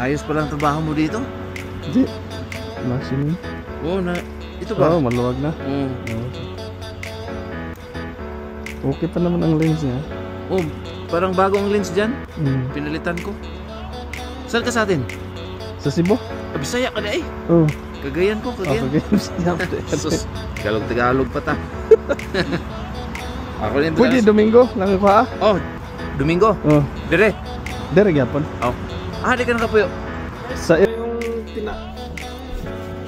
Ayos pa lang trabaho mo dito? Hindi. Maximum. Oo, ito ba? Oo, maluwag na. Oo. Okay pa naman ang lens niya. Oh, parang bagong lens dyan. Mm. Pinalitan ko. Saan ka sa atin? Sa Cebu? Bisaya ka na eh. Oo. Kagayan ko, Cagayan. Sus, Tagalog pa ta. Ako rin. Pwede Domingo lang ko ha? Oh, Domingo. Oh. Dire. Dire gyapon. Oh. Di ka nakapuyo. Sa yung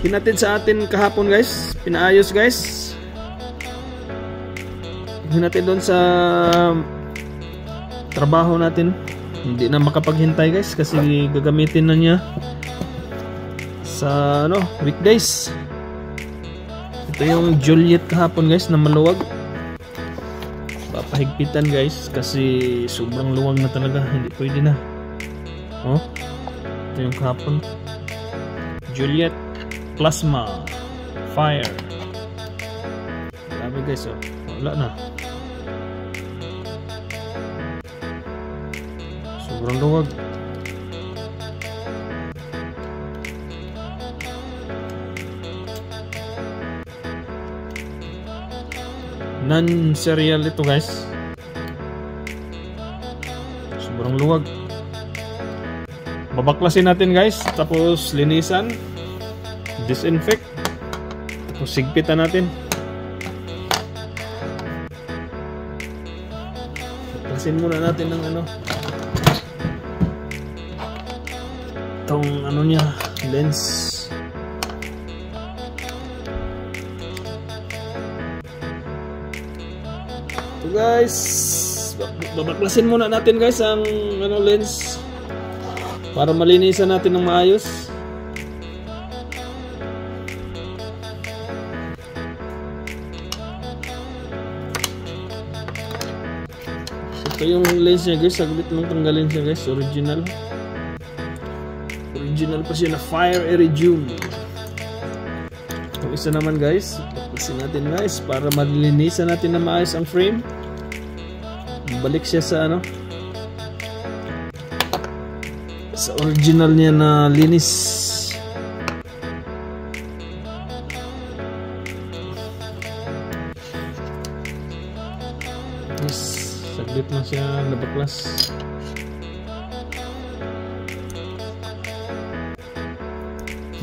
hinatid sa atin kahapon guys, pinaayos guys. Hinatid doon sa trabaho natin. Hindi na makapaghintay guys kasi gagamitin na niya sa weekdays. Ito yung Juliet kahapon guys na maluwag. Papahigpitan guys kasi sobrang luwag na talaga, hindi pwede na. Oh. Ito yung kahapon. Juliet Plasma Fire. Grabe guys, oh. Wala na. Sobrang luwag. Non-serial ito guys. Sobrang luwag. Babaklasin natin guys, tapos linisan, disinfect, tapos sigpitan natin. Baklasin muna natin ng itong niya, lens. So guys, babaklasin muna natin guys ang lens para malinisan natin ng maayos. Ito yung lens niya guys, saglit lang tanggalin siya guys, original pa siya na Fire Iridium. Yung isa naman guys, baklasin natin guys para malinisan natin na maayos ang frame. Balik siya sa sa original niya na linis. Yes, saglit lang siya nabaklas.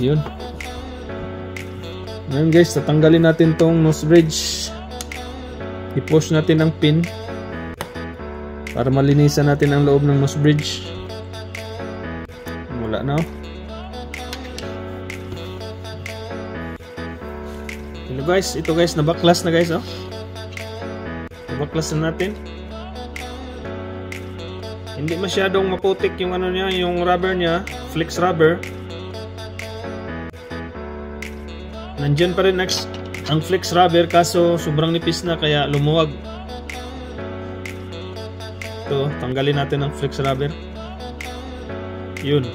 Yun. Ngayon guys, tatanggalin natin tong nose bridge. I-push natin ang pin para malinisan natin ang loob ng nose bridge. Wala na. Hello guys, ito guys, nabaklas na guys, oh. Nabaklas na natin. Hindi masyadong maputik yung niya, yung rubber niya, flex rubber. Nandyan pa rin ang flex rubber kaso sobrang nipis na kaya lumuwag. Ito, tanggalin natin ang flex rubber. Yun.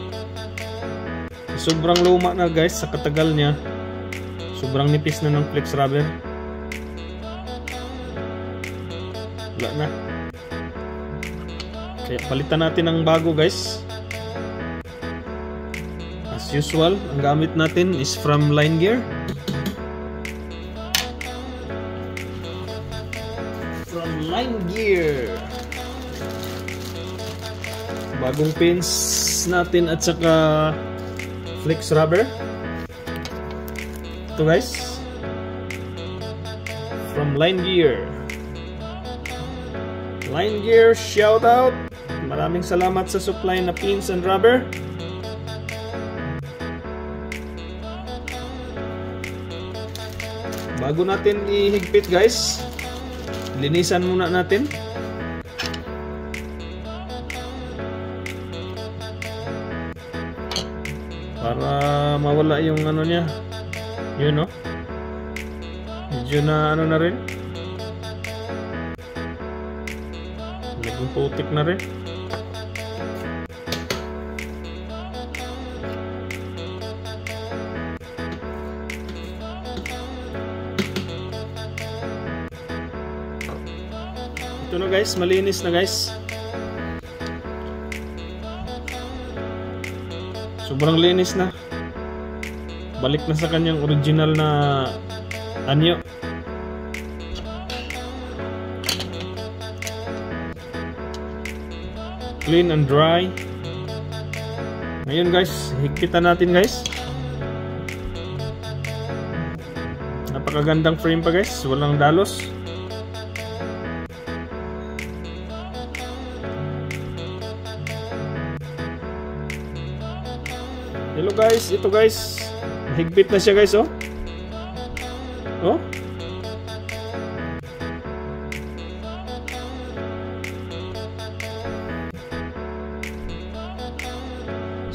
Sobrang luma na guys sa katagal niya. Sobrang nipis na ng flex rubber. Wala na. Kaya palitan natin ng bago guys. As usual, ang gamit natin is from Line Gear. From Line Gear. Bagong pins natin at saka flex rubber. Ito guys. From Line Gear. Line Gear, shout out. Maraming salamat sa supply na pins and rubber. Bago natin ihigpit guys, linisan muna natin. Para mawala yung niya. Yun, no? Medyo na na rin. Naging putik na rin. Ito na guys, malinis na guys. sobrang linis na. Balik na sa kanyang original na anyo. Clean and dry. Ngayon guys, higpitan natin guys. Napakagandang frame pa guys, walang dalos. Hello guys, ito guys. Higpit na siya guys, oh. Oh.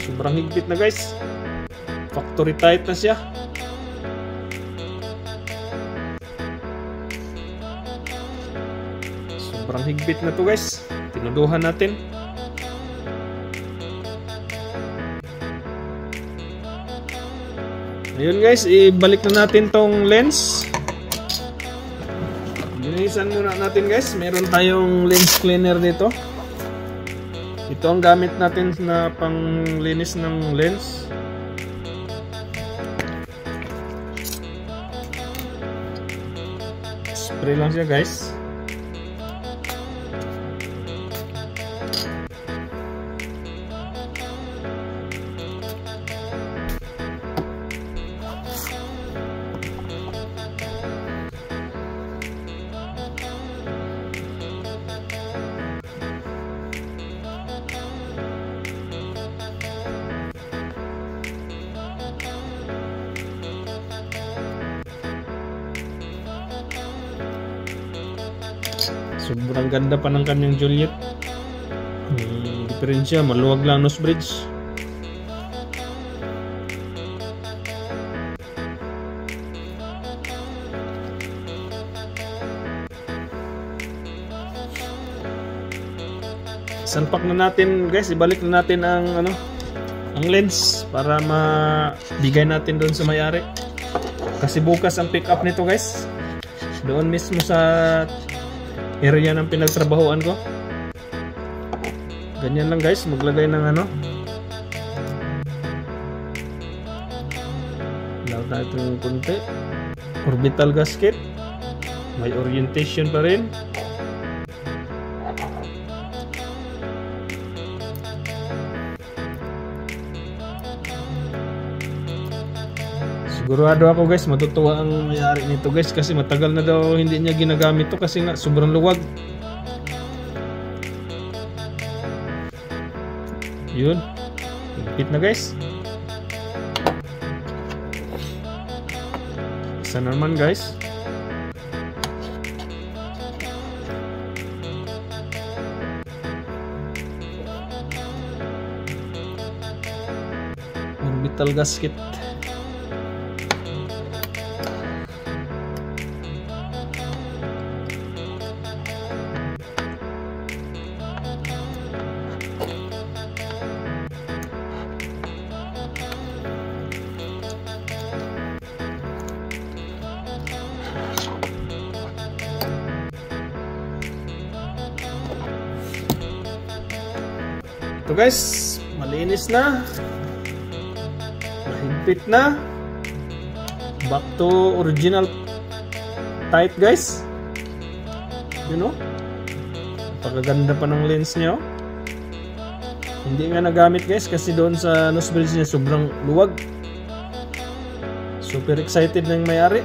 Sobrang higpit na guys. Factory tight na siya. Sobrang higpit na to guys. Tinuduhan natin. Ayun guys, ibalik na natin tong lens. Linisan muna natin guys. Meron tayong lens cleaner dito. Ito ang gamit natin na panglinis ng lens. Spray lang siya guys. Sobrang ganda pa ng kanyang Juliet. Diferensya, maluwag lang nose bridge. Salpak na natin guys, ibalik na natin ang ang lens para mabigay natin doon sa may-ari. Kasi bukas ang pick up nito guys. Doon mismo sa area ng pinagtrabahoan ko. Ganyan lang guys, maglagay ng lawat natin yung konti. Orbital gasket. May orientation pa rin. Sigurado ako guys, matutuwa ang may-ari nito guys kasi matagal na daw hindi niya ginagamit to kasi nga sobrang luwag. Yun. Higpit na guys. Isa naman guys. Orbital gasket. Ito guys, malinis na, mahigpit na, back to original tight guys. You know, napakaganda pa ng lens niya. Hindi nga nagamit guys kasi doon sa nose bridge niya sobrang luwag. Super excited ng may-ari.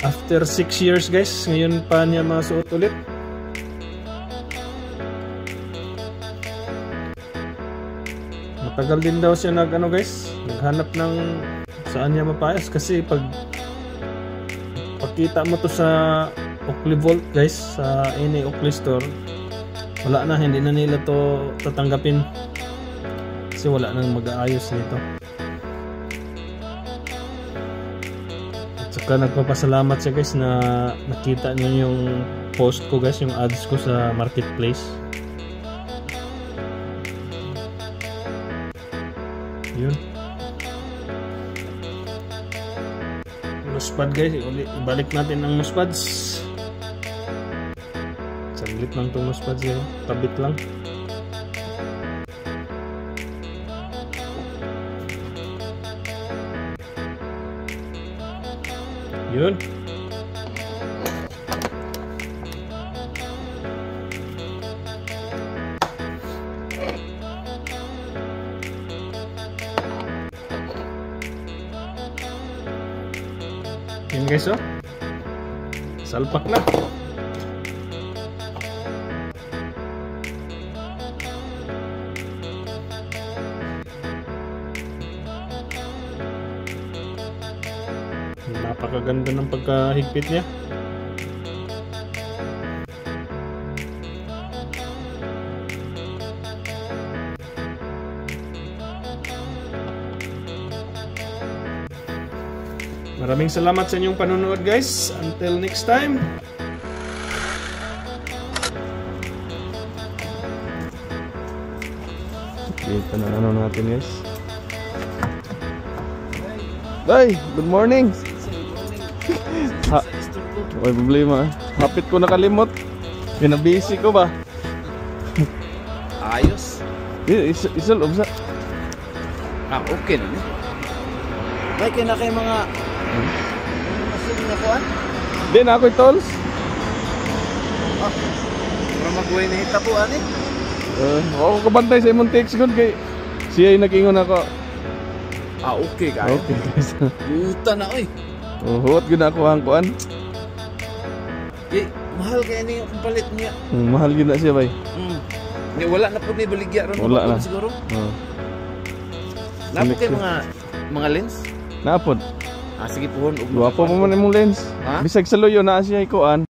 After 6 years guys, ngayon pa niya masuot ulit. Matagal din daw siya naghanap ng saan niya mapayas kasi pag pakita mo to sa Oakley Vault guys, sa any Oakley store, wala na, hindi na nila to tatanggapin kasi wala nang mag-aayos nito. At saka nagpapasalamat siya guys na nakita niyo yung post ko guys, yung ads ko sa marketplace. Yun. Nosepad guys, ibalik natin ang nosepads. Saglit lang itong nosepads guys, tabit lang. Yun. Yun guys, oh. Salpak na. Napakaganda ng pagkahigpit niya. Maraming salamat sa inyong panonood guys. Until next time. Dito na ano natin guys. Ay, good morning. Ha, may problema. Hapit ko nakalimot. Pinabisi ko ba? Ayos. Isul ubsa. Okay na ni. May kina kay mga masin na kuan. Di na ako tolls. Para magway na hitapuan eh. Ako kabantay sa imong text good kay siya yung nag-ingon ako. Okay guys. Okay guys. Buta na oy. Huwag yun ako ang kuan. Mahal kaya ni yung palit niya. Mahal yun na siya bay. Ni wala na po ni baligya ron. Wala na. Siguro. Napo kay mga lens. Naapod. Sige po. Luwapo pa man imong lens. Bisag sa loyo na siya ikuan.